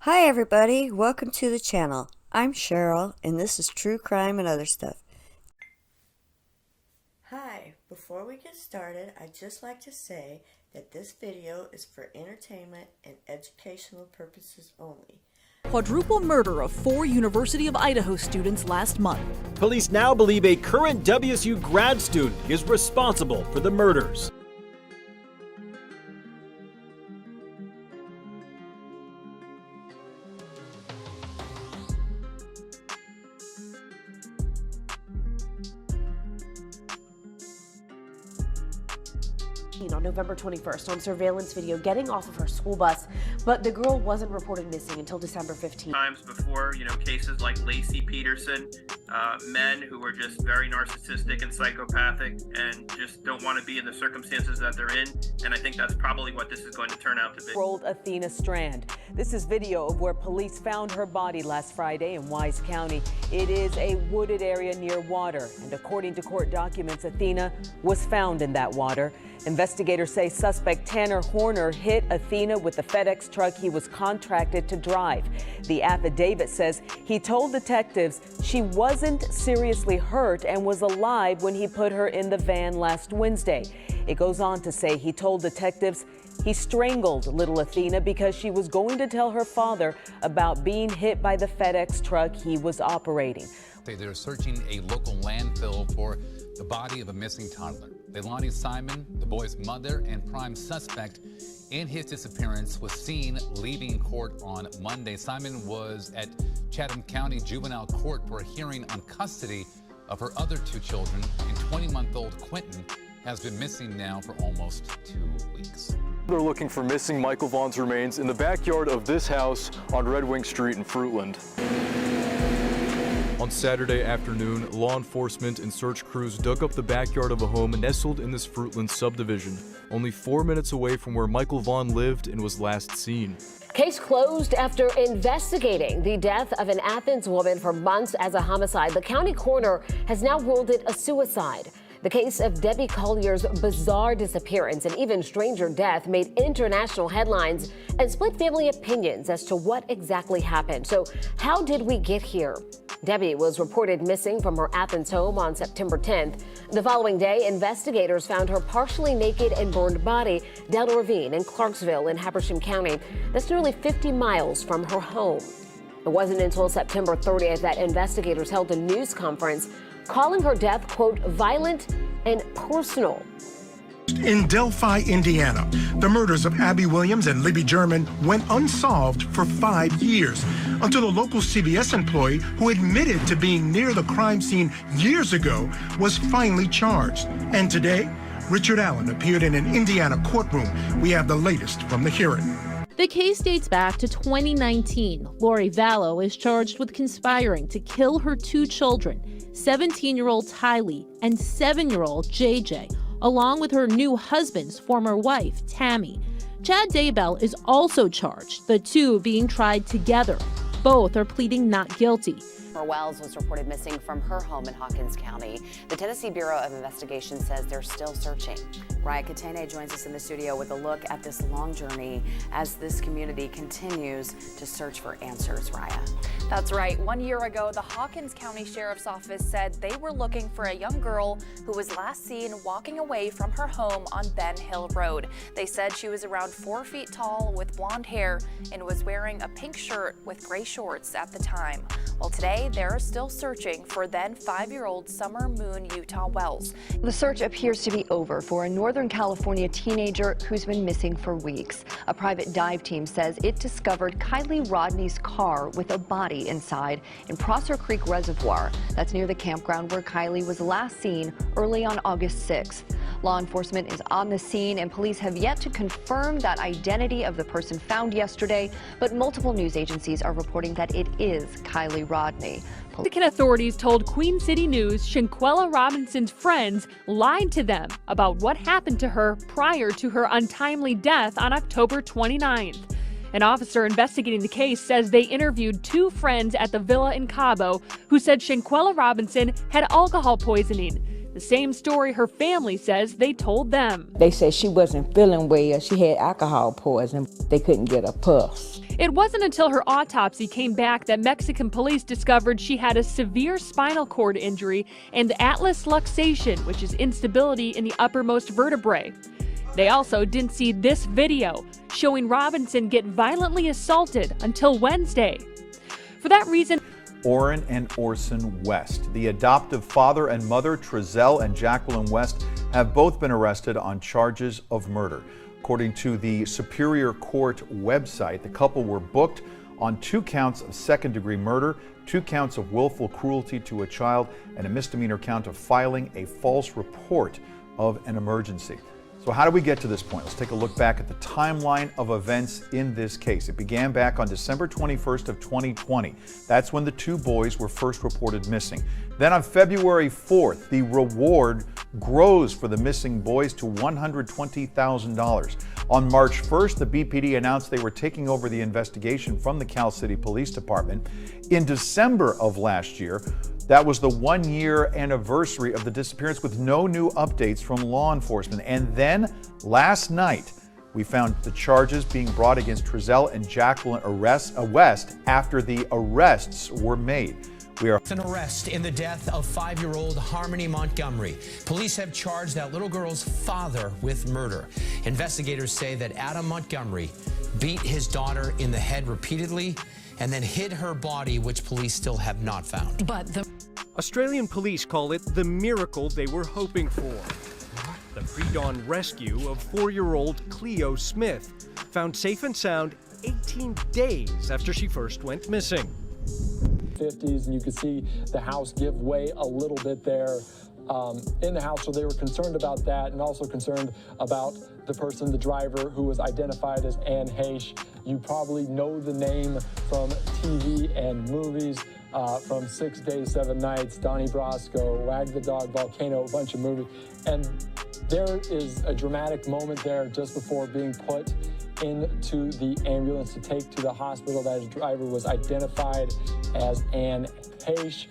Hi everybody, welcome to the channel. I'm Cheryl and this is True Crime and Other Stuff. Hi, before we get started, I'd just like to say that this video is for entertainment and educational purposes only. Quadruple murder of 4 University of Idaho students last month. Police now believe a current WSU grad student is responsible for the murders. On November 21st on surveillance video getting off of her school bus, but the girl wasn't reported missing until December 15th. Times before, cases like Lacey Peterson, men who are just very narcissistic and psychopathic and just don't want to be in the circumstances that they're in, and I think that's probably what this is going to turn out to be. Rolled Athena Strand. This is video of where police found her body last Friday in Wise County. It is a wooded area near water, and according to court documents, Athena was found in that water. Investigators say suspect Tanner Horner hit Athena with the FedEx truck he was contracted to drive. The affidavit says he told detectives she wasn't seriously hurt and was alive when he put her in the van last Wednesday. It goes on to say he told detectives he strangled little Athena because she was going to tell her father about being hit by the FedEx truck he was operating. They're searching a local landfill for the body of a missing toddler. Leilani Simon, the boy's mother and prime suspect in his disappearance, was seen leaving court on Monday. Simon was at Chatham County Juvenile Court for a hearing on custody of her other 2 children, and 20-month-old Quentin has been missing now for almost 2 weeks. They're looking for missing Michael Vaughn's remains in the backyard of this house on Red Wing Street in Fruitland. On Saturday afternoon, law enforcement and search crews dug up the backyard of a home nestled in this Fruitland subdivision, only 4 minutes away from where Michael Vaughn lived and was last seen. Case closed after investigating the death of an Athens woman for months as a homicide. The county coroner has now ruled it a suicide. The case of Debbie Collier's bizarre disappearance and even stranger death made international headlines and split family opinions as to what exactly happened. So how did we get here? Debbie was reported missing from her Athens home on September 10th. The following day, investigators found her partially naked and burned body down a ravine in Clarksville in Habersham County. That's nearly 50 miles from her home. It wasn't until September 30th that investigators held a news conference calling her death, quote, violent and personal. In Delphi, Indiana, the murders of Abby Williams and Libby German went unsolved for 5 years until a local CVS employee who admitted to being near the crime scene years ago was finally charged. And today, Richard Allen appeared in an Indiana courtroom. We have the latest from the hearing. The case dates back to 2019. Lori Vallow is charged with conspiring to kill her 2 children, 17-year-old Tylee and 7-year-old JJ, along with her new husband's former wife, Tammy. Chad Daybell is also charged, the 2 being tried together. Both are pleading not guilty. Wells was reported missing from her home in Hawkins County. The Tennessee Bureau of Investigation says they're still searching. Raya Katene joins us in the studio with a look at this long journey as this community continues to search for answers. Raya. That's right. 1 year ago, the Hawkins County Sheriff's Office said they were looking for a young girl who was last seen walking away from her home on Ben Hill Road. They said she was around 4 feet tall with blonde hair and was wearing a pink shirt with gray shorts at the time. Well, today, they're still searching for then 5-year-old Summer Moon Utah Wells. The search appears to be over for a Northern California teenager who's been missing for weeks. A private dive team says it discovered Kylie Rodney's car with a body inside in Prosser Creek Reservoir. That's near the campground where Kylie was last seen early on August 6th. Law enforcement is on the scene and police have yet to confirm that identity of the person found yesterday, but multiple news agencies are reporting that it is Kylie Rodney. Mexican authorities told Queen City News Shanquella Robinson's friends lied to them about what happened to her prior to her untimely death on October 29th. An officer investigating the case says they interviewed 2 friends at the villa in Cabo who said Shanquella Robinson had alcohol poisoning. The same story her family says they told them. They said she wasn't feeling well. She had alcohol poisoning. They couldn't get a pulse. It wasn't until her autopsy came back that Mexican police discovered she had a severe spinal cord injury and atlas luxation, which is instability in the uppermost vertebrae. They also didn't see this video showing Robinson get violently assaulted until Wednesday. For that reason, Orrin and Orson West, the adoptive father and mother, Trezell and Jacqueline West, have both been arrested on charges of murder. According to the Superior Court website, the couple were booked on 2 counts of second-degree murder, 2 counts of willful cruelty to a child, and a misdemeanor count of filing a false report of an emergency. So how do we get to this point? Let's take a look back at the timeline of events in this case. It began back on December 21st of 2020. That's when the 2 boys were first reported missing. Then on February 4th, the reward grows for the missing boys to $120,000. On March 1st, the BPD announced they were taking over the investigation from the Cal City Police Department. In December of last year, that was the 1-year anniversary of the disappearance with no new updates from law enforcement. And then last night, we found the charges being brought against Trezell and Jacqueline West after the arrests were made. We are an arrest in the death of 5-year-old Harmony Montgomery. Police have charged that little girl's father with murder. Investigators say that Adam Montgomery beat his daughter in the head repeatedly and then hid her body, which police still have not found. But Australian police call it the miracle they were hoping for. The pre-dawn rescue of 4-year-old Cleo Smith, found safe and sound 18 days after she first went missing. 50s, and you could see the house give way a little bit there in the house, so they were concerned about that, and also concerned about the person, the driver, who was identified as Ann Heche. You probably know the name from TV and movies, from 6 Days, 7 Nights, Donnie Brasco, Wag the Dog, Volcano, a bunch of movies. And there is a dramatic moment there just before being put into the ambulance to take to the hospital. That driver was identified as Ann Heche.